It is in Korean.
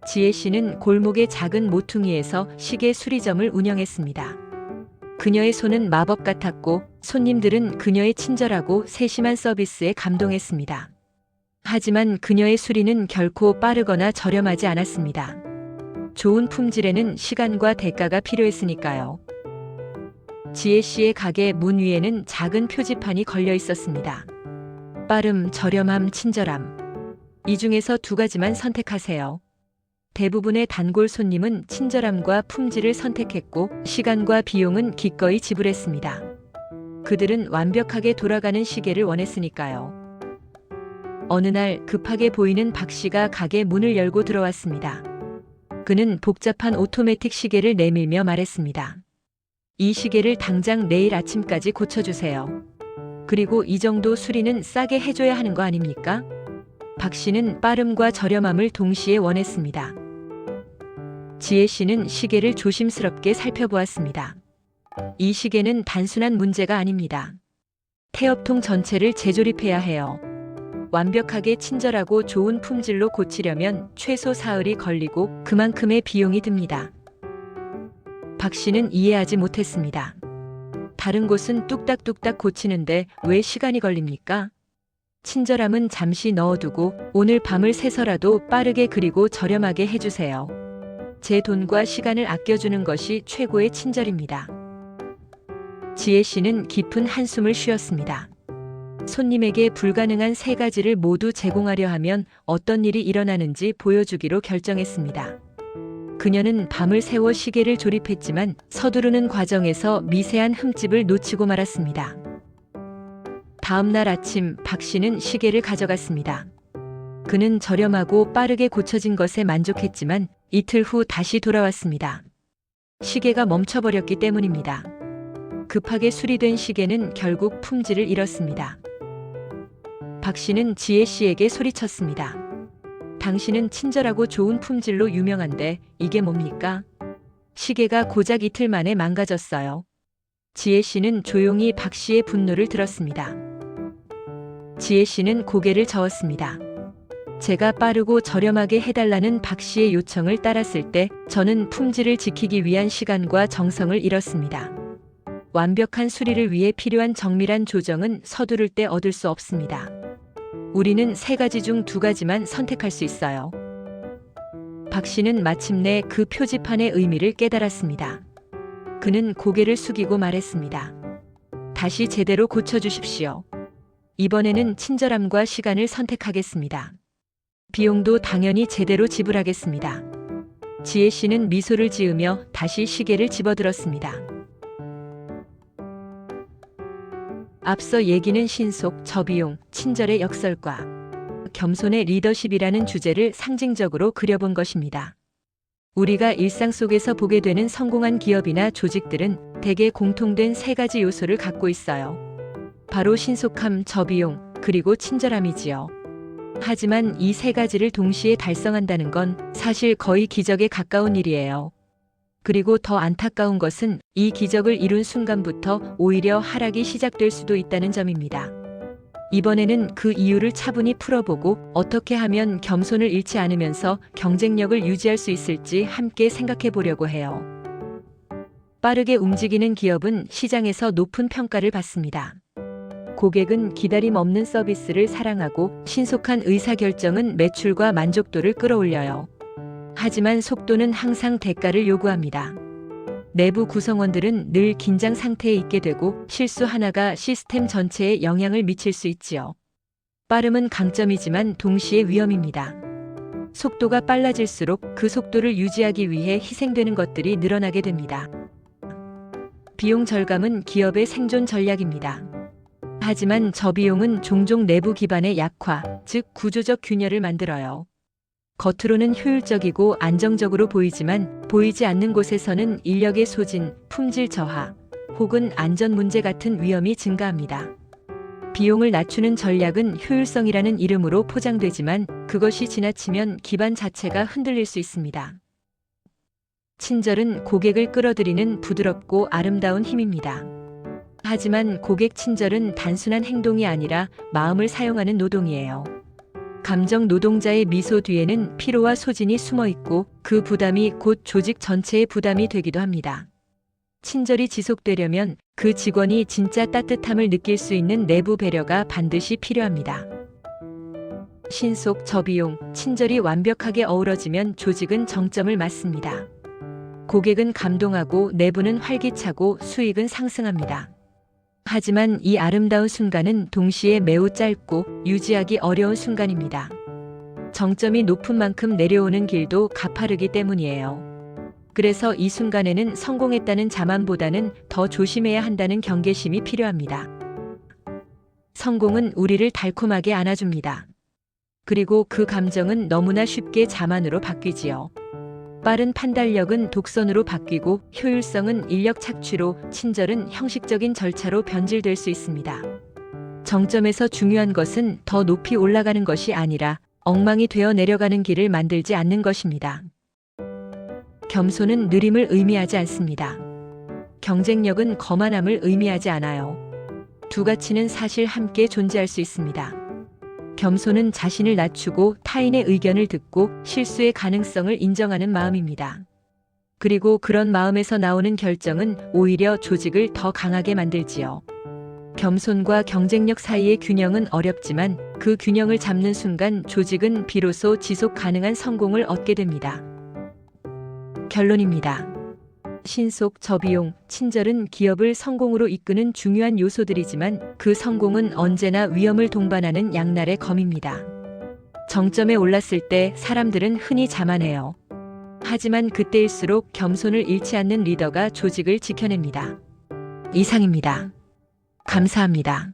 지혜 씨는 골목의 작은 모퉁이에서 시계 수리점을 운영했습니다. 그녀의 손은 마법 같았고 손님들은 그녀의 친절하고 세심한 서비스에 감동했습니다. 하지만 그녀의 수리는 결코 빠르거나 저렴하지 않았습니다. 좋은 품질에는 시간과 대가가 필요했으니까요. 지혜 씨의 가게 문 위에는 작은 표지판이 걸려 있었습니다. 빠름, 저렴함, 친절함. 이 중에서 두 가지만 선택하세요. 대부분의 단골 손님은 친절함과 품질을 선택했고 시간과 비용은 기꺼이 지불했습니다. 그들은 완벽하게 돌아가는 시계를 원했으니까요. 어느 날 급하게 보이는 박 씨가 가게 문을 열고 들어왔습니다. 그는 복잡한 오토매틱 시계를 내밀며 말했습니다. 이 시계를 당장 내일 아침까지 고쳐주세요. 그리고 이 정도 수리는 싸게 해줘야 하는 거 아닙니까? 박 씨는 빠름과 저렴함을 동시에 원했습니다. 지혜 씨는 시계를 조심스럽게 살펴보았습니다. 이 시계는 단순한 문제가 아닙니다. 태엽통 전체를 재조립해야 해요. 완벽하게 친절하고 좋은 품질로 고치려면 최소 사흘이 걸리고 그만큼의 비용이 듭니다. 박 씨는 이해하지 못했습니다. 다른 곳은 뚝딱뚝딱 고치는데 왜 시간이 걸립니까? 친절함은 잠시 넣어두고 오늘 밤을 새서라도 빠르게 그리고 저렴하게 해주세요. 제 돈과 시간을 아껴주는 것이 최고의 친절입니다. 지혜 씨는 깊은 한숨을 쉬었습니다. 손님에게 불가능한 세 가지를 모두 제공하려 하면 어떤 일이 일어나는지 보여주기로 결정했습니다. 그녀는 밤을 새워 시계를 조립했지만 서두르는 과정에서 미세한 흠집을 놓치고 말았습니다. 다음 날 아침 박 씨는 시계를 가져갔습니다. 그는 저렴하고 빠르게 고쳐진 것에 만족했지만 이틀 후 다시 돌아왔습니다. 시계가 멈춰버렸기 때문입니다. 급하게 수리된 시계는 결국 품질을 잃었습니다. 박 씨는 지혜 씨에게 소리쳤습니다. 당신은 친절하고 좋은 품질로 유명한데 이게 뭡니까? 시계가 고작 이틀 만에 망가졌어요. 지혜 씨는 조용히 박 씨의 분노를 들었습니다. 지혜 씨는 고개를 저었습니다. 제가 빠르고 저렴하게 해달라는 박 씨의 요청을 따랐을 때 저는 품질을 지키기 위한 시간과 정성을 잃었습니다. 완벽한 수리를 위해 필요한 정밀한 조정은 서두를 때 얻을 수 없습니다. 우리는 세 가지 중 두 가지만 선택할 수 있어요. 박 씨는 마침내 그 표지판의 의미를 깨달았습니다. 그는 고개를 숙이고 말했습니다. 다시 제대로 고쳐주십시오. 이번에는 친절함과 시간을 선택하겠습니다. 비용도 당연히 제대로 지불하겠습니다. 지혜 씨는 미소를 지으며 다시 시계를 집어들었습니다. 앞서 얘기는 신속, 저비용, 친절의 역설과 겸손의 리더십이라는 주제를 상징적으로 그려본 것입니다. 우리가 일상 속에서 보게 되는 성공한 기업이나 조직들은 대개 공통된 세 가지 요소를 갖고 있어요. 바로 신속함, 저비용, 그리고 친절함이지요. 하지만 이 세 가지를 동시에 달성한다는 건 사실 거의 기적에 가까운 일이에요. 그리고 더 안타까운 것은 이 기적을 이룬 순간부터 오히려 하락이 시작될 수도 있다는 점입니다. 이번에는 그 이유를 차분히 풀어보고 어떻게 하면 겸손을 잃지 않으면서 경쟁력을 유지할 수 있을지 함께 생각해 보려고 해요. 빠르게 움직이는 기업은 시장에서 높은 평가를 받습니다. 고객은 기다림 없는 서비스를 사랑하고 신속한 의사결정은 매출과 만족도를 끌어올려요. 하지만 속도는 항상 대가를 요구합니다. 내부 구성원들은 늘 긴장 상태에 있게 되고 실수 하나가 시스템 전체에 영향을 미칠 수 있지요. 빠름은 강점이지만 동시에 위험입니다. 속도가 빨라질수록 그 속도를 유지하기 위해 희생되는 것들이 늘어나게 됩니다. 비용 절감은 기업의 생존 전략입니다. 하지만 저비용은 종종 내부 기반의 약화, 즉 구조적 균열을 만들어요. 겉으로는 효율적이고 안정적으로 보이지만 보이지 않는 곳에서는 인력의 소진, 품질 저하, 혹은 안전 문제 같은 위험이 증가합니다. 비용을 낮추는 전략은 효율성이라는 이름으로 포장되지만 그것이 지나치면 기반 자체가 흔들릴 수 있습니다. 친절은 고객을 끌어들이는 부드럽고 아름다운 힘입니다. 하지만 고객 친절은 단순한 행동이 아니라 마음을 사용하는 노동이에요. 감정 노동자의 미소 뒤에는 피로와 소진이 숨어 있고 그 부담이 곧 조직 전체의 부담이 되기도 합니다. 친절이 지속되려면 그 직원이 진짜 따뜻함을 느낄 수 있는 내부 배려가 반드시 필요합니다. 신속, 저비용, 친절이 완벽하게 어우러지면 조직은 정점을 맞습니다. 고객은 감동하고 내부는 활기차고 수익은 상승합니다. 하지만 이 아름다운 순간은 동시에 매우 짧고 유지하기 어려운 순간입니다. 정점이 높은 만큼 내려오는 길도 가파르기 때문이에요. 그래서 이 순간에는 성공했다는 자만보다는 더 조심해야 한다는 경계심이 필요합니다. 성공은 우리를 달콤하게 안아줍니다. 그리고 그 감정은 너무나 쉽게 자만으로 바뀌지요. 빠른 판단력은 독선으로 바뀌고 효율성은 인력 착취로, 친절은 형식적인 절차로 변질될 수 있습니다. 정점에서 중요한 것은 더 높이 올라가는 것이 아니라 엉망이 되어 내려가는 길을 만들지 않는 것입니다. 겸손은 느림을 의미하지 않습니다. 경쟁력은 거만함을 의미하지 않아요. 두 가치는 사실 함께 존재할 수 있습니다. 겸손은 자신을 낮추고 타인의 의견을 듣고 실수의 가능성을 인정하는 마음입니다. 그리고 그런 마음에서 나오는 결정은 오히려 조직을 더 강하게 만들지요. 겸손과 경쟁력 사이의 균형은 어렵지만 그 균형을 잡는 순간 조직은 비로소 지속 가능한 성공을 얻게 됩니다. 결론입니다. 신속, 저비용, 친절은 기업을 성공으로 이끄는 중요한 요소들이지만 그 성공은 언제나 위험을 동반하는 양날의 검입니다. 정점에 올랐을 때 사람들은 흔히 자만해요. 하지만 그때일수록 겸손을 잃지 않는 리더가 조직을 지켜냅니다. 이상입니다. 감사합니다.